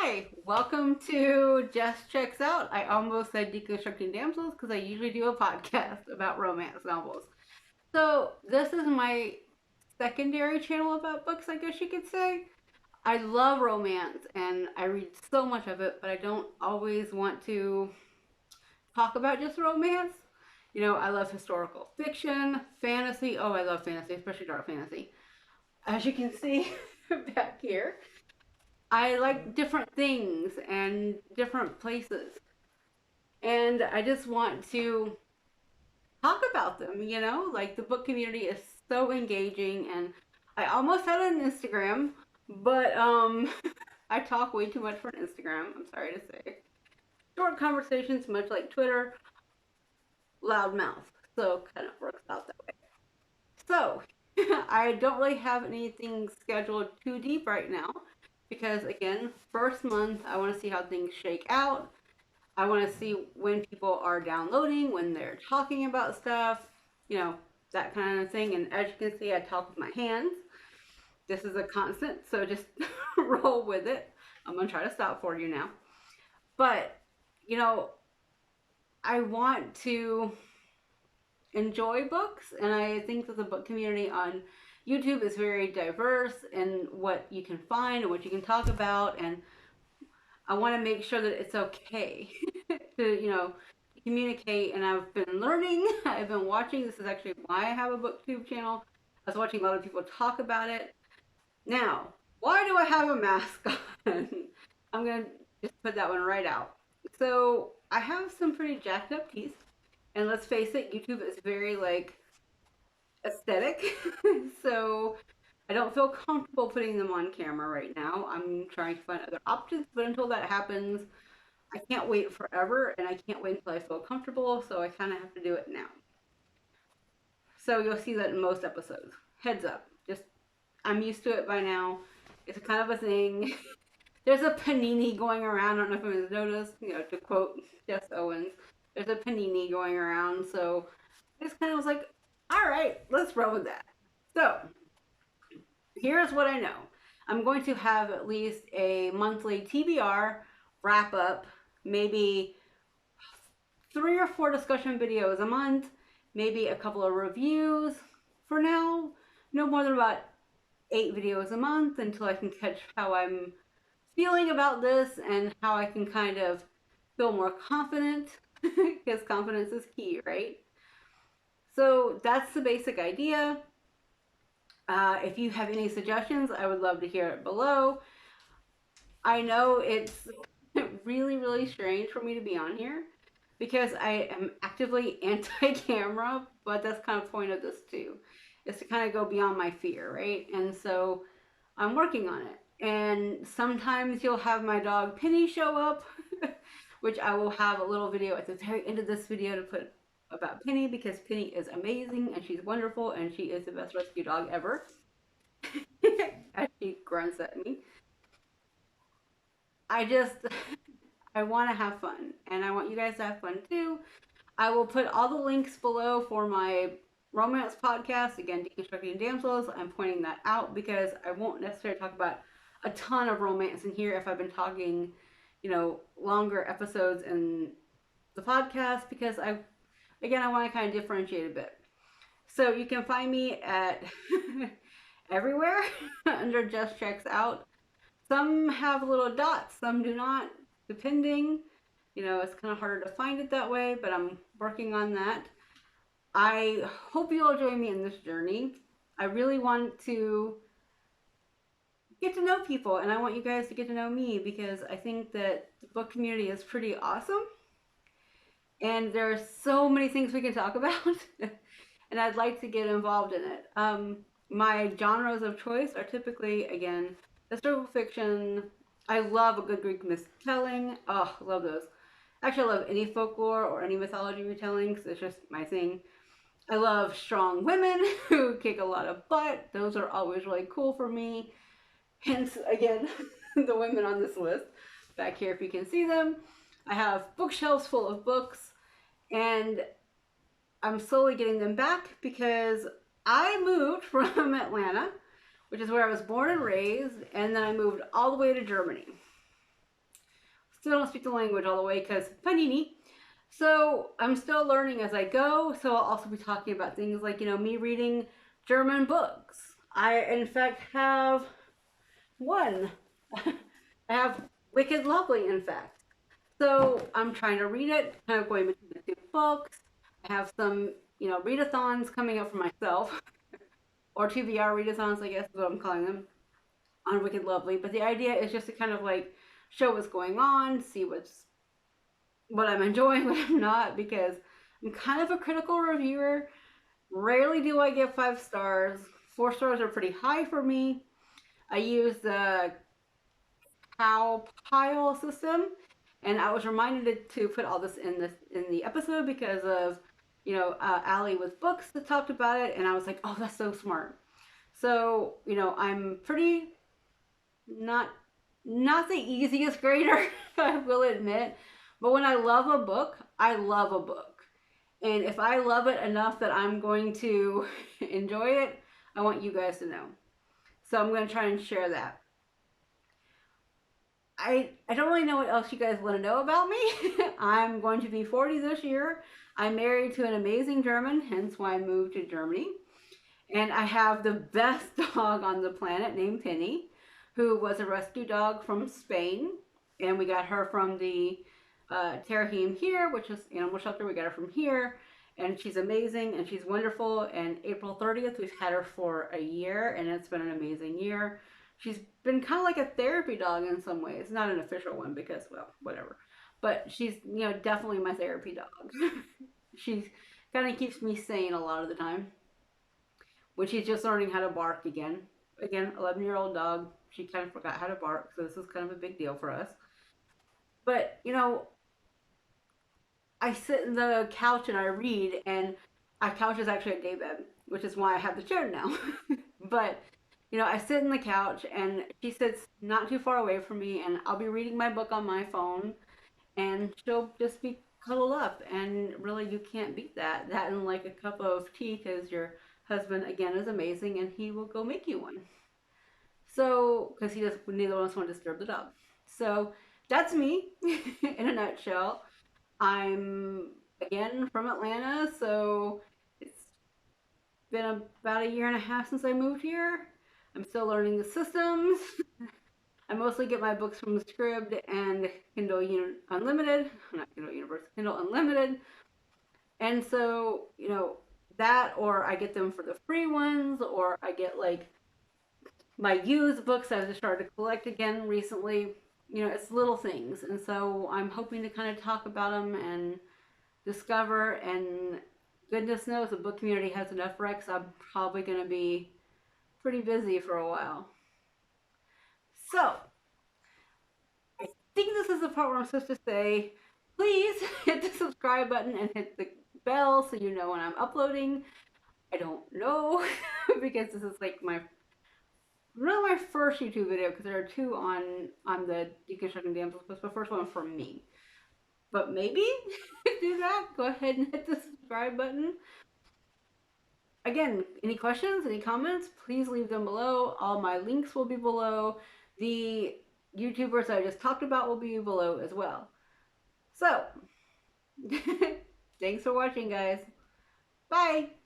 Hi, welcome to Jess Checks Out. I almost said Deconstructing Damsels because I usually do a podcast about romance novels. So, this is my secondary channel about books, I guess you could say. I love romance and I read so much of it, but I don't always want to talk about just romance. I love historical fiction, fantasy. Oh, I love fantasy, especially dark fantasy. As you can see back here, I like different things and different places. And I just want to talk about them, like the book community is so engaging and I almost had an Instagram, but I talk way too much for an Instagram, I'm sorry to say. Short conversations, much like Twitter, loud mouth. So kind of works out that way. So I don't really have anything scheduled too deep right now because again, first month I want to see how things shake out. I want to see when people are downloading, when they're talking about stuff, you know, that kind of thing. And as you can see, I talk with my hands. This is a constant, so just roll with it. I'm going to try to stop for you now. But, you know, I want to enjoy books, and I think that the book community on YouTube is very diverse in what you can find and what you can talk about. And I want to make sure that it's okay to, communicate. And I've been learning, I've been watching. This is actually why I have a booktube channel. I was watching a lot of people talk about it. Now, why do I have a mask on? I'm going to just put that one right out. So I have some pretty jacked up teeth. And let's face it, YouTube is very like aesthetic. So I don't feel comfortable putting them on camera right now. I'm trying to find other options, but until that happens, I can't wait forever, and I can't wait until I feel comfortable, so I kind of have to do it now. So you'll see that in most episodes. Heads up. Just, I'm used to it by now. It's kind of a thing. There's a panini going around. I don't know if anyone's noticed, to quote Jess Owens, there's a panini going around, so I just kind of was like, all right, let's roll with that. So here's what I know. I'm going to have at least a monthly TBR wrap up, maybe 3 or 4 discussion videos a month, maybe a couple of reviews. For now, no more than about 8 videos a month until I can catch how I'm feeling about this and how I can kind of feel more confident because confidence is key, right? So that's the basic idea. If you have any suggestions, I would love to hear it below. I know it's really, really strange for me to be on here because I am actively anti-camera, but that's kind of the point of this too, is to kind of go beyond my fear, right? And so I'm working on it. And sometimes you'll have my dog Penny show up, which I will have a little video at the very end of this video to put about Penny because Penny is amazing and she's wonderful and she is the best rescue dog ever. As she grunts at me. I just, I want to have fun and I want you guys to have fun too. I will put all the links below for my romance podcast. Again, Deconstructing Damsels. I'm pointing that out because I won't necessarily talk about a ton of romance in here if I've been talking, longer episodes in the podcast because I want to kind of differentiate a bit. So you can find me at everywhere under Jess Checks Out. Some have little dots, some do not, depending. It's kind of harder to find it that way, but I'm working on that. I hope you'll join me in this journey. I really want to get to know people, and I want you guys to get to know me because I think that the book community is pretty awesome. And there are so many things we can talk about, and I'd like to get involved in it. My genres of choice are typically, again, historical fiction. I love a good Greek myth-telling. Oh, love those. Actually, I love any folklore or any mythology retellings. It's just my thing. I love strong women who kick a lot of butt. Those are always really cool for me. Hence, again, the women on this list. Back here, if you can see them. I have bookshelves full of books, and I'm slowly getting them back because I moved from Atlanta, which is where I was born and raised, and then I moved all the way to Germany. Still don't speak the language all the way because panini. So I'm still learning as I go. So I'll also be talking about things like, me reading German books. I, in fact, have one. I have Wicked Lovely, in fact. So I'm trying to read it, kind of going between the two books. I have some, readathons coming up for myself, or TBR readathons, I guess is what I'm calling them, on Wicked Lovely. But the idea is just to kind of like show what's going on, see what I'm enjoying, what I'm not, because I'm kind of a critical reviewer. Rarely do I give 5 stars. 4 stars are pretty high for me. I use the CAWPILE system, and I was reminded to put all this in the episode because of Alliewithbooks that talked about it, and I was like, oh, that's so smart. So I'm pretty not the easiest grader, I will admit, but when I love a book, I love a book, and if I love it enough that I'm going to enjoy it, I want you guys to know. So I'm going to try and share that. I don't really know what else you guys want to know about me. I'm going to be 40 this year. I'm married to an amazing German, hence why I moved to Germany. And I have the best dog on the planet named Penny, who was a rescue dog from Spain. And we got her from the Terahim here, which is animal shelter. We got her from here. And she's amazing and she's wonderful. And April 30th, we've had her for a year, and it's been an amazing year. She's been kind of like a therapy dog in some ways. Not an official one because, well, whatever. But she's, definitely my therapy dog. She kind of keeps me sane a lot of the time. When she's just learning how to bark again. Again, 11-year-old dog. She kind of forgot how to bark, so this is kind of a big deal for us. But, I sit in the couch and I read, and our couch is actually a daybed, which is why I have the chair now. But I sit in the couch and she sits not too far away from me, and I'll be reading my book on my phone, and she'll just be cuddled up, and really you can't beat that. That and like a cup of tea because your husband again is amazing and he will go make you one. So because he doesn't, neither of us want to disturb the dog. So that's me in a nutshell. I'm again from Atlanta, so it's been about a year and a half since I moved here. I'm still learning the systems. I mostly get my books from Scribd and Kindle Unlimited, not Kindle Universe, Kindle Unlimited. And so, that, or I get them for the free ones, or I get like my used books I've just started to collect again recently. It's little things. And so I'm hoping to kind of talk about them and discover, and goodness knows the book community has enough recs. I'm probably going to be pretty busy for a while. So, I think this is the part where I'm supposed to say, please hit the subscribe button and hit the bell so you know when I'm uploading. I don't know because this is like not my first YouTube video, because there are two on the Deconstructing Damsels, but the first one for me. But maybe do that. Go ahead and hit the subscribe button. Again, any questions, any comments, please leave them below. All my links will be below. The YouTubers I just talked about will be below as well. So, thanks for watching, guys. Bye!